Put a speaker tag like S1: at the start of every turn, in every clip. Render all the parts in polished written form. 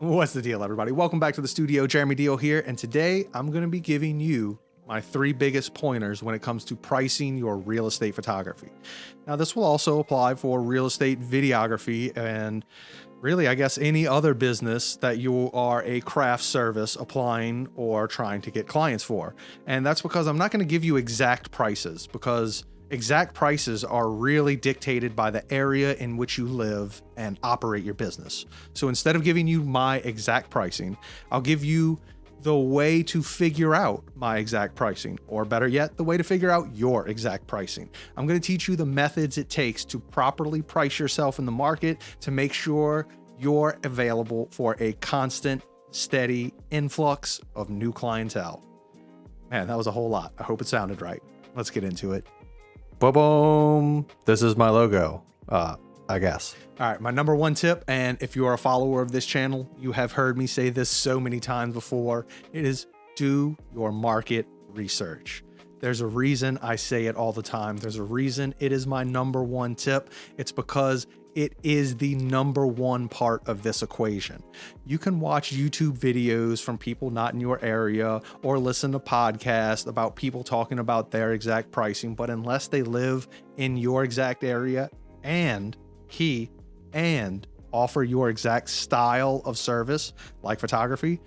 S1: What's the deal, everybody? Welcome back to the studio. Jeremy Deal here, and today I'm going to be giving you my 3 biggest pointers when it comes to pricing your real estate photography. Now, this will also apply for real estate videography and really, I guess, any other business that you are a craft service applying or trying to get clients for. And that's because I'm not going to give you exact prices, because exact prices are really dictated by the area in which you live and operate your business. So instead of giving you my exact pricing, I'll give you the way to figure out my exact pricing, or better yet, the way to figure out your exact pricing. I'm going to teach you the methods it takes to properly price yourself in the market to make sure you're available for a constant, steady influx of new clientele. Man, that was a whole lot. I hope it sounded right. Let's get into it. Boom. This is my logo, I guess. All right, my number 1 tip, and if you are a follower of this channel, you have heard me say this so many times before, it is do your market research. There's a reason I say it all the time. There's a reason it is my number 1 tip. It's because it is the number 1 part of this equation. You can watch YouTube videos from people not in your area or listen to podcasts about people talking about their exact pricing, but unless they live in your exact area and offer your exact style of service, like photography,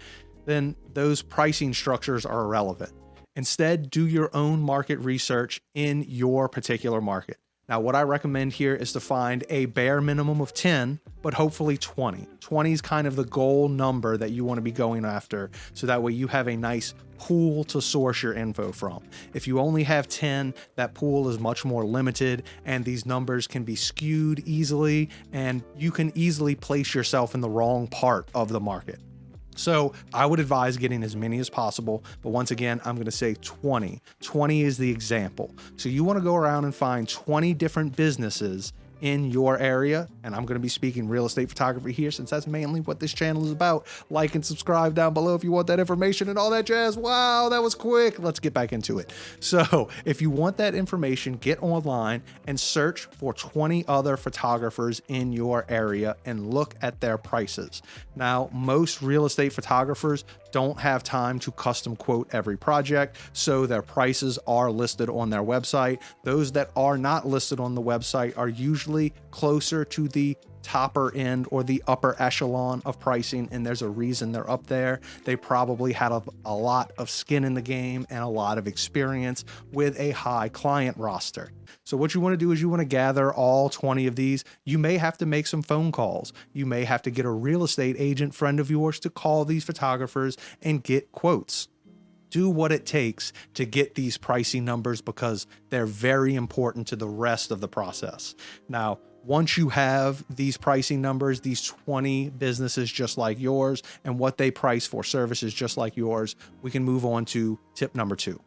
S1: then those pricing structures are irrelevant. Instead, do your own market research in your particular market. Now, what I recommend here is to find a bare minimum of 10, but hopefully 20. 20 is kind of the goal number that you want to be going after, so that way you have a nice pool to source your info from. If you only have 10, that pool is much more limited, and these numbers can be skewed easily, and you can easily place yourself in the wrong part of the market. So I would advise getting as many as possible, but once again, I'm going to say 20. 20 is the example. So you want to go around and find 20 different businesses in your area, and I'm going to be speaking real estate photography here since that's mainly what this channel is about. Like and subscribe down below if you want that information and all that jazz. Wow, that was quick. Let's get back into it. So if you want that information, get online and search for 20 other photographers in your area and look at their prices. Now, most real estate photographers don't have time to custom quote every project, so their prices are listed on their website. Those that are not listed on the website are usually closer to the topper end or the upper echelon of pricing, and there's a reason they're up there. They probably had a lot of skin in the game and a lot of experience with a high client roster. So what you want to do is you want to gather all 20 of these. You may have to make some phone calls. You may have to get a real estate agent friend of yours to call these photographers and get quotes. Do what it takes to get these pricing numbers because they're very important to the rest of the process. Now, once you have these pricing numbers, these 20 businesses just like yours and what they price for services just like yours, we can move on to tip number 2.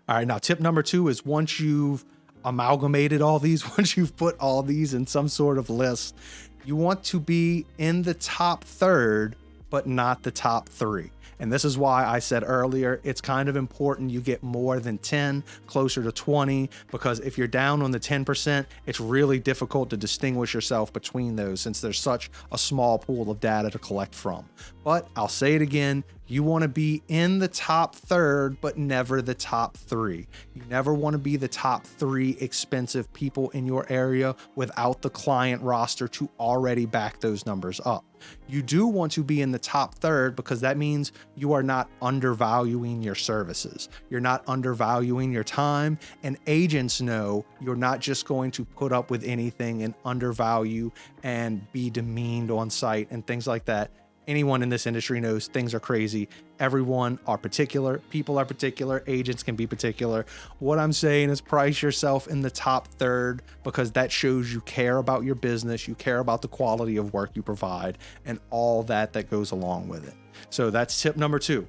S1: All right, now tip number 2 is once you've amalgamated all these, once you've put all these in some sort of list, you want to be in the top third, but not the top 3. And this is why I said earlier, it's kind of important you get more than 10, closer to 20, because if you're down on the 10%, it's really difficult to distinguish yourself between those since there's such a small pool of data to collect from. But I'll say it again, you want to be in the top third, but never the top 3. You never want to be the top 3 expensive people in your area without the client roster to already back those numbers up. You do want to be in the top third because that means you are not undervaluing your services. You're not undervaluing your time, and agents know you're not just going to put up with anything and undervalue and be demeaned on site and things like that. Anyone in this industry knows things are crazy. Everyone are particular. People are particular. Agents can be particular. What I'm saying is price yourself in the top third because that shows you care about your business. You care about the quality of work you provide and all that goes along with it. So that's tip number 2.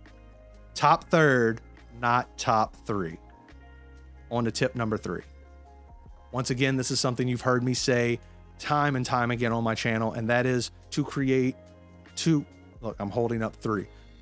S1: Top third, not top 3. On to tip number 3. Once again, this is something you've heard me say time and time again on my channel, and that is to create I'm holding up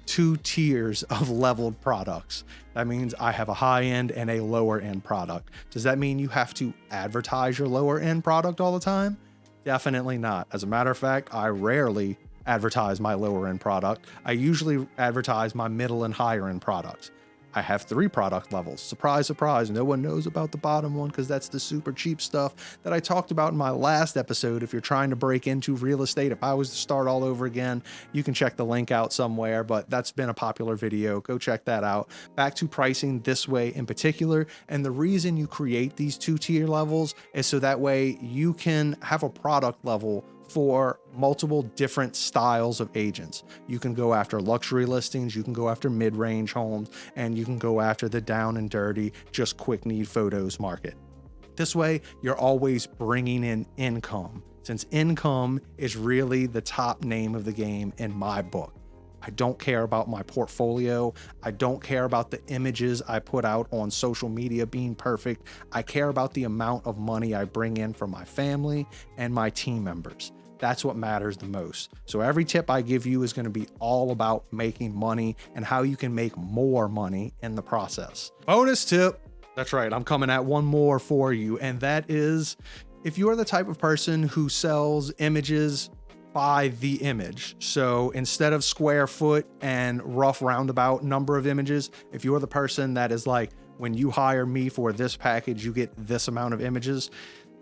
S1: 2 tiers of leveled products. That means I have a high end and a lower end product. Does that mean you have to advertise your lower end product all the time? Definitely not. As a matter of fact, I rarely advertise my lower end product. I usually advertise my middle and higher end products. I have 3 product levels. Surprise, surprise. No one knows about the bottom one because that's the super cheap stuff that I talked about in my last episode. If you're trying to break into real estate, if I was to start all over again, you can check the link out somewhere, but that's been a popular video. Go check that out. Back to pricing this way in particular. And the reason you create these 2 tier levels is so that way you can have a product level for multiple different styles of agents. You can go after luxury listings, you can go after mid-range homes, and you can go after the down and dirty, just quick need photos market. This way, you're always bringing in income, since income is really the top name of the game in my book. I don't care about my portfolio. I don't care about the images I put out on social media being perfect. I care about the amount of money I bring in from my family and my team members. That's what matters the most. So every tip I give you is going to be all about making money and how you can make more money in the process. Bonus tip. That's right. I'm coming at one more for you. And that is, if you're the type of person who sells images by the image, so instead of square foot and rough roundabout number of images, if you're the person that is like, when you hire me for this package, you get this amount of images,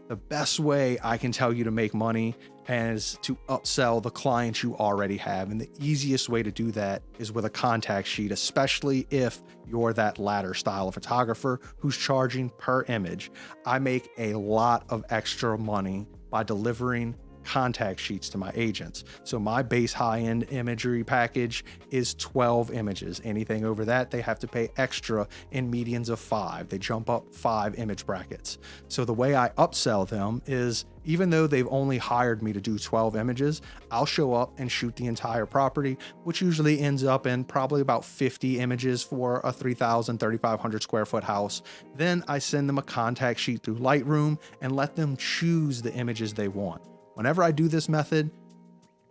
S1: the best way I can tell you to make money is to upsell the clients you already have. And the easiest way to do that is with a contact sheet, especially if you're that latter style of photographer who's charging per image. I make a lot of extra money by delivering contact sheets to my agents. So my base high-end imagery package is 12 images. Anything over that, they have to pay extra in medians of 5. They jump up 5 image brackets. So the way I upsell them is, even though they've only hired me to do 12 images, I'll show up and shoot the entire property, which usually ends up in probably about 50 images for a 3,500 square foot house. Then I send them a contact sheet through Lightroom and let them choose the images they want. Whenever I do this method,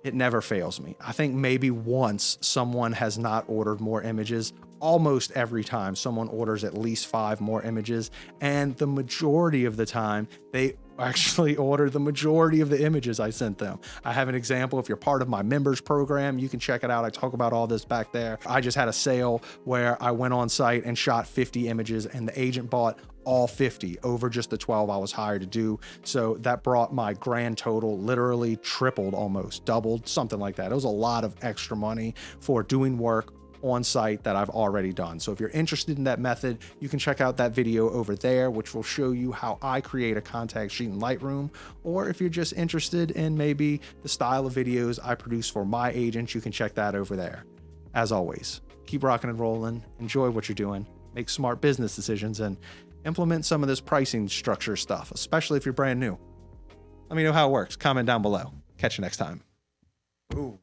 S1: it never fails me. I think maybe once someone has not ordered more images. Almost every time someone orders at least 5 more images, and the majority of the time they actually order the majority of the images I sent them. I have an example. If you're part of my members program, you can check it out. I talk about all this back there. I just had a sale where I went on site and shot 50 images, and the agent bought all 50 over just the 12 I was hired to do. So that brought my grand total literally tripled, almost doubled, something like that. It was a lot of extra money for doing work on site that I've already done. So if you're interested in that method, you can check out that video over there, which will show you how I create a contact sheet in Lightroom. Or if you're just interested in maybe the style of videos I produce for my agents, you can check that over there. As always, keep rocking and rolling, enjoy what you're doing, make smart business decisions, and implement some of this pricing structure stuff, especially if you're brand new. Let me know how it works. Comment down below. Catch you next time. Ooh.